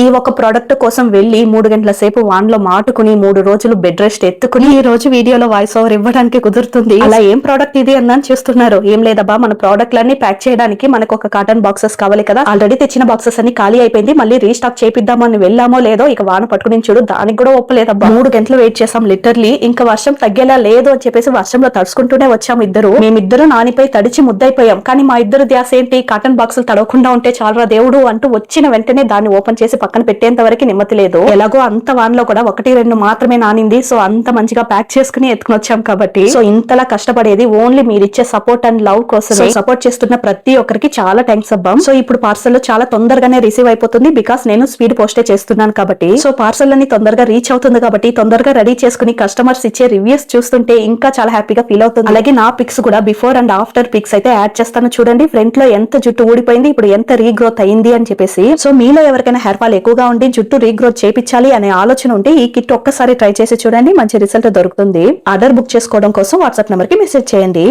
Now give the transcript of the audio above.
ఈ ఒక ప్రోడక్ట్ కోసం వెళ్లి 3 గంటల సేపు వాన్ లో మాటుకుని 3 రోజులు బెడ్ రెస్ట్ ఎత్తుకుని ఈ రోజు వీడియోలో వాయిస్ ఓవర్ ఇవ్వడానికి కుదురుతుంది. అలా ఏం ప్రోడక్ట్ ఇది అని చూస్తున్నారు. ఏం లేదబ్బా, మన ప్రోడక్ట్ లన్నీ ప్యాక్ చేయడానికి మనకు ఒక కాటన్ బాక్సెస్ కావాలి కదా. ఆల్రెడీ తెచ్చిన బాక్సెస్ అన్ని ఖాళీ అయిపోయింది. మళ్ళీ రీస్టాక్ చేపిద్దామని వెళ్ళామో లేదో ఇక వాన పట్టుకుని చూడు, దానికి కూడా ఒప్పలేదబ్బా. 3 గంటలు వెయిట్ చేసాం లిటర్లీ. ఇంకా వర్షం తగ్గేలా లేదు అని చెప్పేసి వర్షంలో తడుచుకుంటూనే వచ్చాము ఇద్దరు. మేమిద్దరు నానిపై తడిచి ముద్దైపోయాం. కానీ మా ఇద్దరు ధ్యాస ఏంటి, కాటన్ బాక్సులు తడవకుండా ఉంటే చాలరా దేవుడు అంటూ వచ్చిన వెంటనే దాన్ని ఓపెన్ చేసి పక్కన పెట్టేంత వరకు నెమ్మది లేదు. ఎలాగో అంత వాన్లో కూడా 1-2 మాత్రమే నానింది. సో అంత మంచిగా ప్యాక్ చేసుకుని ఎత్తుకుని వచ్చాం కాబట్టి. సో ఇంతలా కష్టపడేది ఓన్లీ మీరిచ్చే సపోర్ట్ అండ్ లవ్ కోసం. సపోర్ట్ చేస్తున్న ప్రతి ఒక్కరికి చాలా థ్యాంక్స్ అబ్బా. సో ఇప్పుడు పార్సల్ చాలా తొందరగానే రిసీవ్ అయిపోతుంది. బికాస్ నేను స్పీడ్ పోస్టే చేస్తున్నాను కాబట్టి. సో పార్సల్ అన్ని తొందరగా రీచ్ అవుతుంది కాబట్టి తొందరగా రెడీ చేసుకుని కస్టమర్స్ ఇచ్చే రివ్యూస్ చూస్తుంటే ఇంకా చాలా హ్యాపీగా ఫీల్ అవుతుంది. అలాగే నా పిక్స్ కూడా బిఫోర్ అండ్ ఆఫ్టర్ పిక్స్ అయితే యాడ్ చేస్తాను చూడండి. ఫ్రంట్ లో ఎంత జుట్టు ఊడిపోయింది, ఇప్పుడు ఎంత రీగ్రోత్ అయింది అని చెప్పేసి. సో మీలో ఎవరికైనా హెయిర్ ఫాల్ ఎక్కువగా ఉండి జుట్టు రీగ్రోత్ చేపించాలి అనే ఆలోచన ఉంటే ఈ కిట్ ఒక్కసారి ట్రై చేసి చూడండి, మంచి రిజల్ట్ దొరుకుతుంది. ఆర్డర్ బుక్ చేసుకోవడం కోసం వాట్సాప్ నెంబర్ కి మెసేజ్ చేయండి.